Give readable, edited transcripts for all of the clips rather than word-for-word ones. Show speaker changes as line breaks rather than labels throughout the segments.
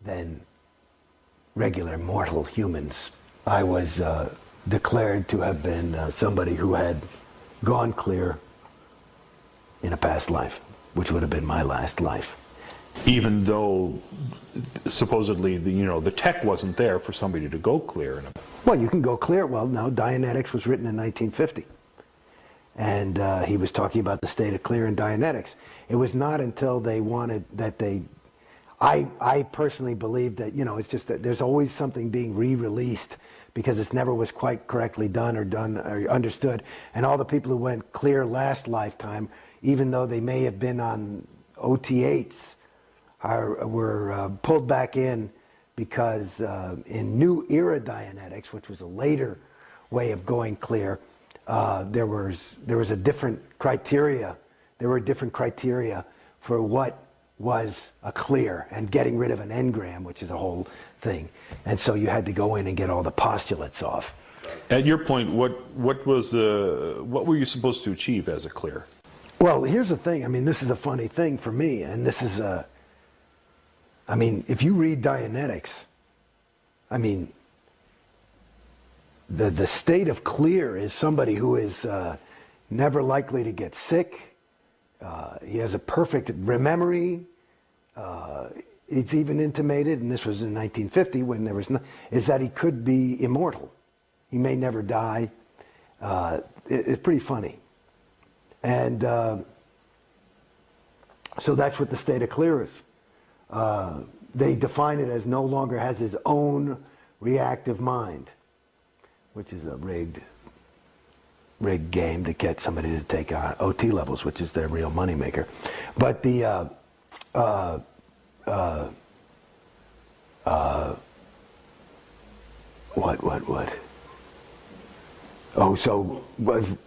than regular mortal humans. I was declared to have been somebody who had gone clear in a past life, which would have been my last life.
Even though supposedly the tech wasn't there for somebody to go clear.
Well, you can go clear. Well, no, Dianetics was written in 1950. And he was talking about the state of clear in Dianetics. It was not until they wanted that I personally believe that, it's just that there's always something being re-released because it never was quite correctly done or understood. And all the people who went clear last lifetime, even though they may have been on OT8s, were pulled back in because in New Era Dianetics, which was a later way of going clear, there was a different criteria. There were different criteria for what was a clear and getting rid of an engram, which is a whole thing. And so you had to go in and get all the postulates off.
At your point, what were you supposed to achieve as a clear?
Well, here's the thing. I mean, this is a funny thing for me, and this is I mean, if you read Dianetics, I mean, the state of clear is somebody who is never likely to get sick. He has a perfect memory. It's even intimated, and this was in 1950 when there was no, is that he could be immortal. He may never die. It's pretty funny. And so that's what the state of clear is. They define it as no longer has his own reactive mind, which is a rigged game to get somebody to take OT levels, which is their real moneymaker. But the what? Oh, so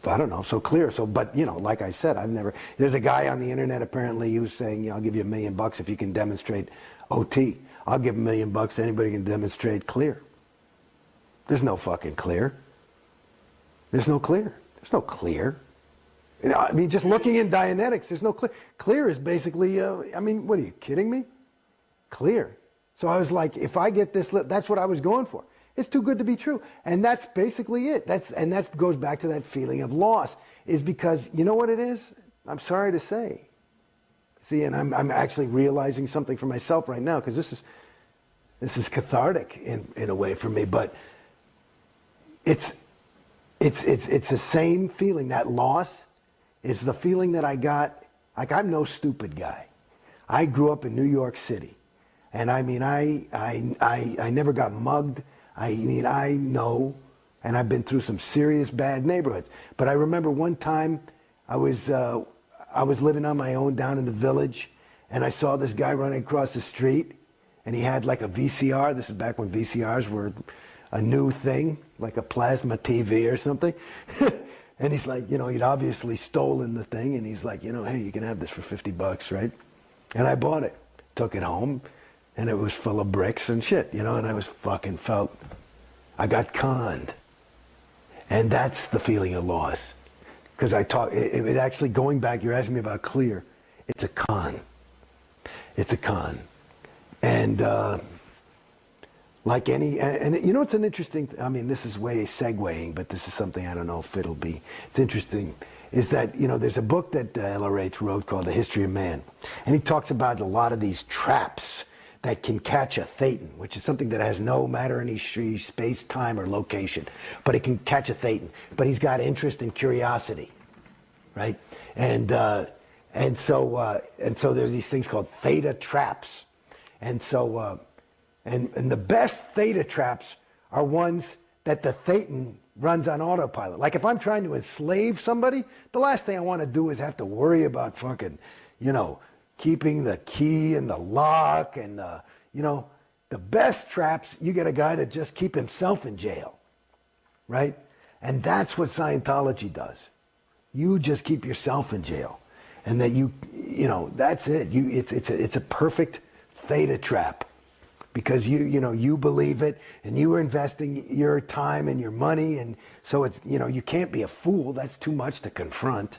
I don't know. So clear. So, but like I said, there's a guy on the internet apparently who's saying, I'll give you $1 million if you can demonstrate OT. I'll give $1 million to anybody who can demonstrate clear. There's no fucking clear. There's no clear. There's no clear. I mean, just looking in Dianetics, there's no clear. Clear is basically, I mean, what are you kidding me? Clear. So I was like, if I get this, that's what I was going for. It's too good to be true. And that's basically it. And that goes back to that feeling of loss, is because, you know what it is? I'm sorry to say. See, and I'm actually realizing something for myself right now, because this is cathartic in a way for me, but it's the same feeling. That loss is the feeling that I got. Like, I'm no stupid guy. I grew up in New York City, and I mean, I never got mugged. I mean, I know, and I've been through some serious bad neighborhoods. But I remember one time I was living on my own down in the village, and I saw this guy running across the street, and he had like a VCR. This is back when VCRs were a new thing, like a plasma TV or something. And he's like, he'd obviously stolen the thing, and he's like, hey, you can have this for $50, right? And I bought it, took it home, and it was full of bricks and shit, and I was I got conned. And that's the feeling of loss. Because it actually, going back, you're asking me about clear, it's a con. It's a con. And like any, and it's an interesting, I mean, this is way segueing, but this is something I don't know if it'll be, it's interesting, is that, there's a book that LRH wrote called The History of Man. And he talks about a lot of these traps that can catch a thetan, which is something that has no matter any space, time, or location, but it can catch a thetan. But he's got interest and curiosity, right? And so there's these things called theta traps, and so and the best theta traps are ones that the thetan runs on autopilot. Like if I'm trying to enslave somebody, the last thing I want to do is have to worry about fucking, keeping the key and the lock and the best traps, you get a guy to just keep himself in jail, right? And that's what Scientology does. You just keep yourself in jail, and that that's it. It's a perfect theta trap, because you believe it, and you are investing your time and your money, and so it's you can't be a fool. That's too much to confront,